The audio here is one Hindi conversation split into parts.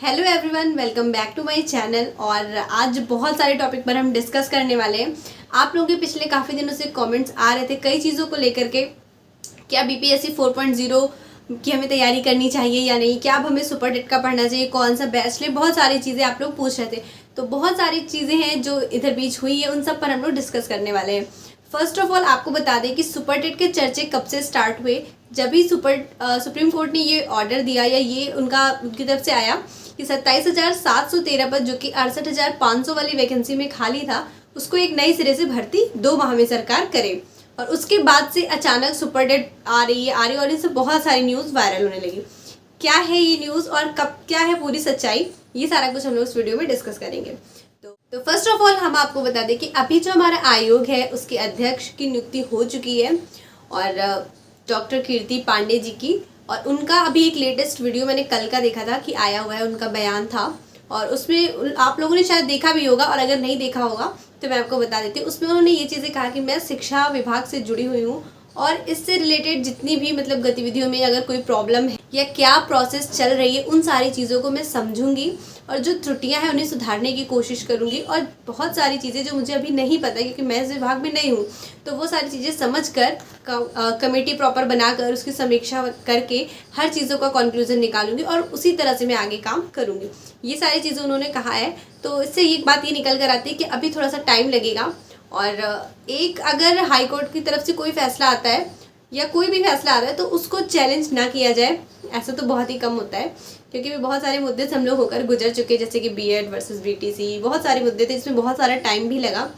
Hello everyone, welcome back to my channel. और आज बहुत सारे टॉपिक पर हम डिस्कस करने वाले हैं। आप लोगों के पिछले काफ़ी दिनों से कमेंट्स आ रहे थे कई चीज़ों को लेकर के। क्या बीपीएससी 4.0 की हमें तैयारी करनी चाहिए या नहीं, क्या अब हमें सुपर टेट का पढ़ना चाहिए, कौन सा बेस्ट है, बहुत सारी चीज़ें आप लोग पूछ रहे थे। तो बहुत सारी चीज़ें हैं जो इधर बीच हुई है, उन सब पर हम लोग डिस्कस करने वाले हैं। फर्स्ट ऑफ ऑल आपको बता दें कि सुपर टेट के चर्चे कब से स्टार्ट हुए। जब भी सुप्रीम कोर्ट ने ये ऑर्डर दिया या ये उनकी तरफ से आया कि 27,713 पद जो कि 68,500 वाली वैकेंसी में खाली था, उसको एक नए सिरे से भर्ती 2 माह में सरकार करे। और उसके बाद से अचानक सुपर टेट आ रही है और इनसे बहुत सारी न्यूज़ वायरल होने लगी। क्या है ये न्यूज़ और कब, क्या है पूरी सच्चाई, ये सारा कुछ हम लोग इस वीडियो में डिस्कस करेंगे। तो फर्स्ट ऑफ ऑल हम आपको बता दें कि अभी जो हमारा आयोग है उसके अध्यक्ष की नियुक्ति हो चुकी है और डॉक्टर कीर्ति पांडे जी की। और उनका अभी एक लेटेस्ट वीडियो मैंने कल का देखा था कि आया हुआ है, उनका बयान था और उसमें आप लोगों ने शायद देखा भी होगा, और अगर नहीं देखा होगा तो मैं आपको बता देती हूँ। उसमें उन्होंने ये चीज़ें कहा कि मैं शिक्षा विभाग से जुड़ी हुई हूँ और इससे रिलेटेड जितनी भी मतलब गतिविधियों में अगर कोई प्रॉब्लम है या क्या प्रोसेस चल रही है, उन सारी चीज़ों को मैं समझूंगी और जो त्रुटियां हैं उन्हें सुधारने की कोशिश करूंगी। और बहुत सारी चीज़ें जो मुझे अभी नहीं पता क्योंकि मैं इस विभाग में नहीं हूँ, तो वो सारी चीज़ें समझकर कमेटी प्रॉपर बनाकर उसकी समीक्षा करके हर चीज़ों का कंक्लूजन निकालूंगी और उसी तरह से मैं आगे काम करूँगी। ये सारी चीज़ें उन्होंने कहा है। तो इससे एक बात ये निकल कर आती है कि अभी थोड़ा सा टाइम लगेगा। और एक अगर हाई कोर्ट की तरफ से कोई फैसला आता है या कोई भी फैसला आता है तो उसको चैलेंज ना किया जाए, ऐसा तो बहुत ही कम होता है क्योंकि भी बहुत सारे मुद्दे से हम लोग होकर गुजर चुके, जैसे कि बीएड वर्सेस बीटीसी, बहुत सारे मुद्दे थे जिसमें बहुत सारा टाइम भी लगा।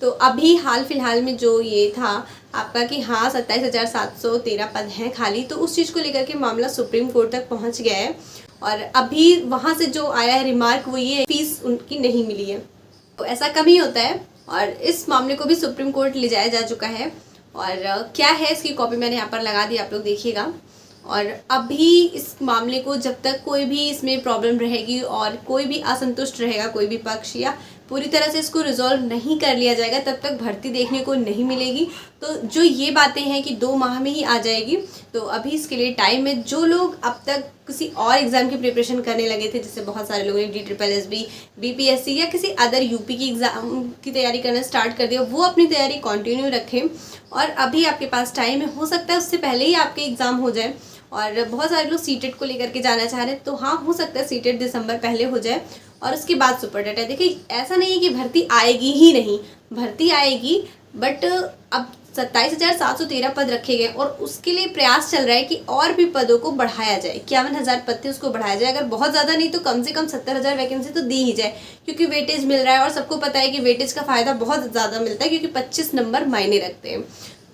तो अभी हाल फिलहाल में जो ये था आपका कि हाँ 27,713 पद हैं खाली, तो उस चीज़ को लेकर के मामला सुप्रीम कोर्ट तक पहुँच गया है। और अभी वहाँ से जो आया है रिमार्क वो ये फीस उनकी नहीं मिली है, तो ऐसा कम ही होता है। और इस मामले को भी सुप्रीम कोर्ट ले जाया जा चुका है। और क्या है इसकी कॉपी मैंने यहाँ पर लगा दी, आप लोग देखिएगा। और अभी इस मामले को जब तक कोई भी इसमें प्रॉब्लम रहेगी और कोई भी असंतुष्ट रहेगा, कोई भी पक्ष, या पूरी तरह से इसको रिजॉल्व नहीं कर लिया जाएगा, तब तक भर्ती देखने को नहीं मिलेगी। तो जो ये बातें हैं कि 2 माह में ही आ जाएगी, तो अभी इसके लिए टाइम है। जो लोग अब तक किसी और एग्ज़ाम की प्रिपरेशन करने लगे थे, जैसे बहुत सारे लोगों ने DSSB, बीपीएससी या किसी अदर यूपी की एग्ज़ाम की तैयारी करना स्टार्ट कर दिया, वो अपनी तैयारी कंटिन्यू रखें। और अभी आपके पास टाइम है, हो सकता है उससे पहले ही आपके एग्ज़ाम हो जाए। और बहुत सारे लोग सीटेट को लेकर के जाना चाह रहे हैं, तो हाँ हो सकता है सीटेट दिसंबर पहले हो जाए और उसके बाद सुपर टेट है। देखिए ऐसा नहीं है कि भर्ती आएगी ही नहीं, भर्ती आएगी, बट अब 27,713 पद रखे गए और उसके लिए प्रयास चल रहा है कि और भी पदों को बढ़ाया जाए। 51,000 पद थे, उसको बढ़ाया जाए। अगर बहुत ज़्यादा नहीं तो कम से कम 70,000 वैकेंसी तो दी ही जाए, क्योंकि वेटेज मिल रहा है और सबको पता है कि वेटेज का फ़ायदा बहुत ज़्यादा मिलता है क्योंकि 25 नंबर मायने रखते हैं।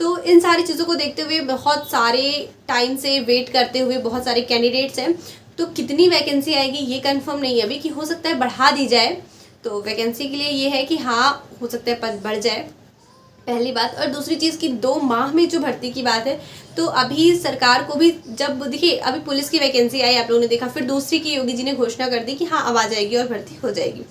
तो इन सारी चीज़ों को देखते हुए बहुत सारे टाइम से वेट करते हुए बहुत सारे कैंडिडेट्स हैं, तो कितनी वैकेंसी आएगी ये कंफर्म नहीं है अभी, कि हो सकता है बढ़ा दी जाए। तो वैकेंसी के लिए ये है कि हाँ हो सकता है पद बढ़ जाए, पहली बात। और दूसरी चीज़ कि 2 माह में जो भर्ती की बात है, तो अभी सरकार को भी, जब देखिए अभी पुलिस की वैकेंसी आई आप लोगों ने देखा, फिर दूसरी की योगी जी ने घोषणा कर दी कि हाँ अब आ जाएगी और भर्ती हो जाएगी।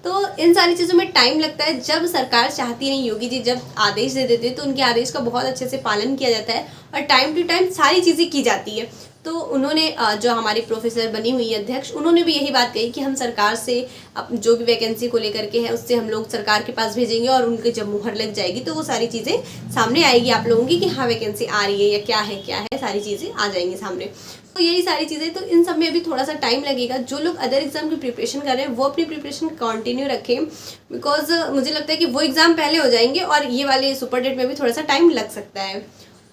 तो इन सारी चीज़ों में टाइम लगता है। जब सरकार चाहती नहीं, योगी जी जब आदेश दे देते हैं तो उनके आदेश का बहुत अच्छे से पालन किया जाता है और टाइम टू टाइम सारी चीज़ें की जाती है। तो उन्होंने जो हमारी प्रोफेसर बनी हुई है अध्यक्ष, उन्होंने भी यही बात कही कि हम सरकार से अब जो भी वैकेंसी को लेकर के है उससे हम लोग सरकार के पास भेजेंगे और उनके जब मुहर लग जाएगी तो वो सारी चीज़ें सामने आएगी आप लोगों की कि हाँ वैकेंसी आ रही है या क्या है सारी चीज़ें आ जाएंगी सामने। तो यही सारी चीज़ें, तो इन सब में अभी थोड़ा सा टाइम लगेगा। जो लोग अदर एग्ज़ाम की प्रिपरेशन कर रहे हैं वो अपनी प्रिपरेशन कंटिन्यू रखें, बिकॉज मुझे लगता है कि वो एग्ज़ाम पहले हो जाएंगे और ये वाले सुपर टेट में भी थोड़ा सा टाइम लग सकता है।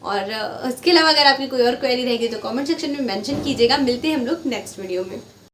और इसके अलावा अगर आपकी कोई और क्वेरी रहेगी तो कमेंट सेक्शन में मेंशन कीजिएगा। मिलते हैं हम लोग नेक्स्ट वीडियो में।